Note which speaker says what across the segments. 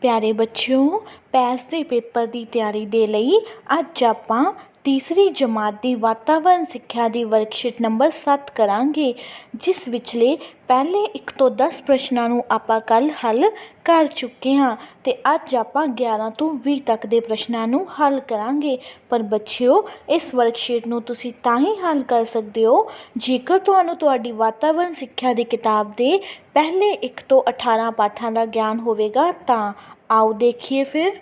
Speaker 1: प्यारे बच्चों, पैस दे पेपर की तैयारी दे लई अज आपां तीसरी जमात की वातावरण सिक्ख्या की वर्कशीट नंबर 7 करांगे, जिस विचले पहले 1 तो 10 प्रश्नों नूं आपां कल हल कर चुके हाँ ते अज आपां 11 तो 20 तक के प्रश्नों नूं हल करांगे। पर बच्चिओ, इस वर्कशीट नूं तुसीं तां ही हल कर सकते हो जेकर तुहानूं तुहाडी वातावरण सिक्ख्या की किताब के पहले 1 तो 18 पाठां का ज्ञान होवेगा। तां आओ देखिए फिर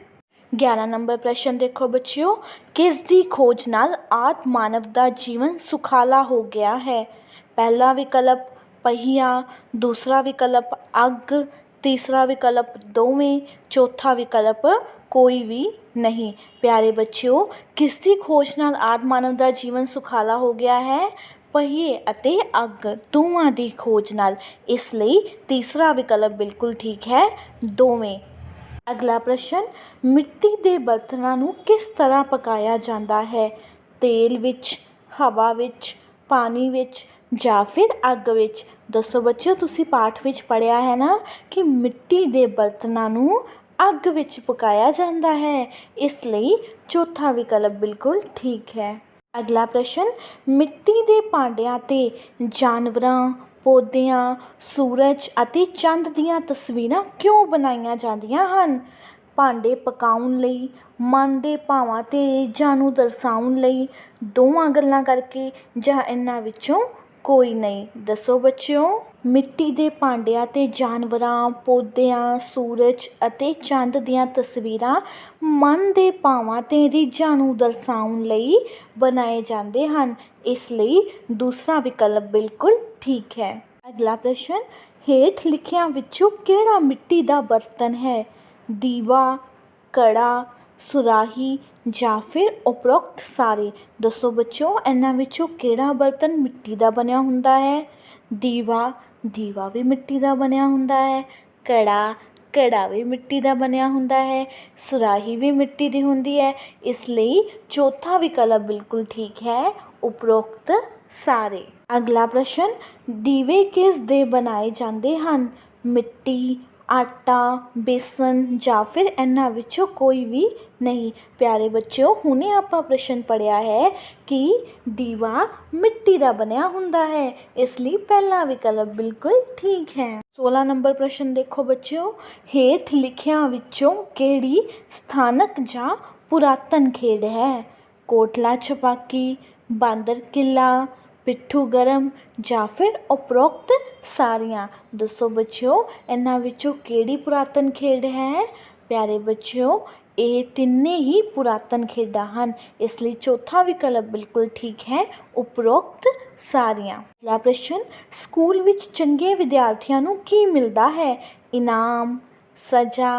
Speaker 1: 11 नंबर प्रश्न देखो बच्चियों, किस दी खोज नाल आदि मानव का जीवन सुखाला हो गया है। पहला विकल्प पहिया, दूसरा विकल्प अग, तीसरा विकल्प दोवें, चौथा विकल्प कोई भी नहीं। प्यारे बच्चियों, किस दी खोज नाल आदि मानव का जीवन सुखाला हो गया है। पहिए अते अग दोवां दी खोज नाल, इसलिए तीसरा विकल्प बिल्कुल ठीक है, दोवें। अगला प्रश्न, मिट्टी के बर्तनों नूं किस तरह पकाया जाता है। तेल विच, हवा विच, पानी विच या फिर अग विच। दसो बच्चों, तुसी पाठ विच पढ़िया है ना कि मिट्टी के बर्तनों नूं अग विच पकाया जाता है, इसलिए चौथा विकल्प बिल्कुल ठीक है। अगला प्रश्न, मिट्टी के भांडियां ते जानवरां, पौधियां, सूरज अते चंद दीयां तस्वीरां क्यों बनाईयां जांदियां हन। भांडे पकाउण लई, मन दे भावां ते रीझां नूं दर्शाउण लई, दोवां गल्लां करके जां इन्हां विचों कोई नहीं। दसो बच्चिओ, मिट्टी के भांडियां ते जानवरां, पौधियां, सूरज अते चंद दीयां तस्वीरां मन दे भावां ते रीझां नूं दर्शाउण लई बनाए जांदे हन, इसलिए दूसरा विकल्प बिल्कुल ठीक है। अगला प्रश्न, हेठ लिखियां विचों किहड़ा मिट्टी का बर्तन है। दीवा, कड़ा, सुराही या फिर उपरोक्त सारे। दसो बच्चों, इन्हां विचों किहड़ा बर्तन मिट्टी का बनिया हुंदा है। दीवा भी मिट्टी का बनिया हुंदा है। कड़ा भी मिट्टी का बनिया हुंदा है। सुराही भी मिट्टी की हुंदी है, इसलिए चौथा विकल्प बिल्कुल ठीक है, उपरोक्त सारे। अगला प्रश्न, दीवे किस दे बनाए जाते हैं। मिट्टी, आटा, बेसन या फिर इन्हां विचों कोई भी नहीं। प्यारे बच्चों, हुणे आपां प्रश्न पढ़िया है कि दीवा मिट्टी का बनिया हुंदा है, इसलिए पहला विकल्प बिल्कुल ठीक है। 16 नंबर प्रश्न देखो बच्चों, हेठ लिखियां विचों किहड़ी स्थानक जां पुरातन खेड है। कोटला छपाकी, बांदर किला, पिट्ठू गरम या फिर उपरोक्त सारियां। दसो बच्चों, इन्हां विचों किहड़ी पुरातन खेड है। प्यारे बच्चों, ये तिन्ने ही पुरातन खेडां हन, इसलिए चौथा विकल्प बिल्कुल ठीक है, उपरोक्त सारियां। अगला प्रश्न, स्कूल विच चंगे विद्यार्थियों नूं की मिलदा है। इनाम, सजा,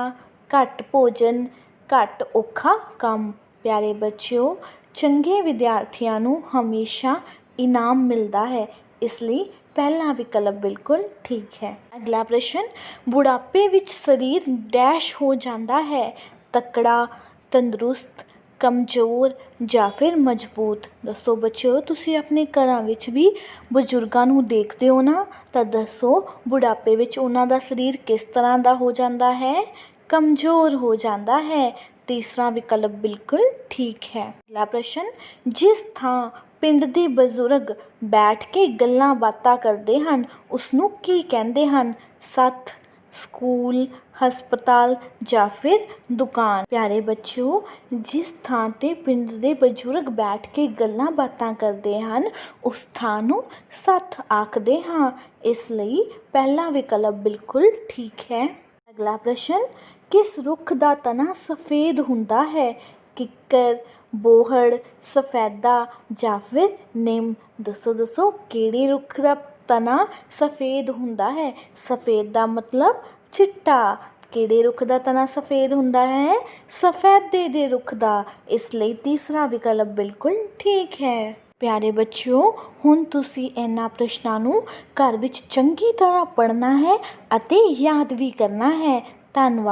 Speaker 1: घट भोजन, घट औखा काम। प्यारे बच्चों, चंगे विद्यार्थियों नूं हमेशा इनाम मिलता है, इसलिए पहला विकल्प बिल्कुल ठीक है। अगला प्रश्न, बुढ़ापे विच शरीर डैश हो जाता है। तकड़ा, तंदुरुस्त, कमज़ोर या फिर मजबूत। दसो बच्चों, तुसी अपने घरां विच भी बजुर्गां नूं देखते हो ना, तो दसो बुढ़ापे विच उन्हां दा शरीर किस तरह का हो जाता है। कमज़ोर हो जाता है। तीसरा विकल्प बिल्कुल ठीक है। अगला प्रश्न, जिस थां पिंड दे बजुर्ग बैठ के गल्लां बातां करते हैं उसनूं की कहते हैं। सत्थ, स्कूल, हस्पताल या फिर दुकान। प्यारे बच्चों, जिस थां ते पिंड दे बजुर्ग बैठ के गल्लां बातां करते हैं उस थां नूं सत्थ आखदे हां, इसलिए पहला विकल्प बिल्कुल ठीक है। अगला प्रश्न, किस रुख का तना सफ़ेद हुंदा है। किक्कर, बोहड़, सफेदा या फिर निम। दसो किहड़े रुख का तना सफ़ेद हुंदा है। सफ़ेद का मतलब चिट्टा। किहड़े रुख का तना सफ़ेद हुंदा है। सफेदे दे रुख का, इसलिए तीसरा विकल्प बिल्कुल ठीक है। प्यारे बच्चों, हुण तुसी इन्हां प्रश्नां नूं घर विच चंगी तरह पढ़ना है अते याद भी करना है। धन्नवाद।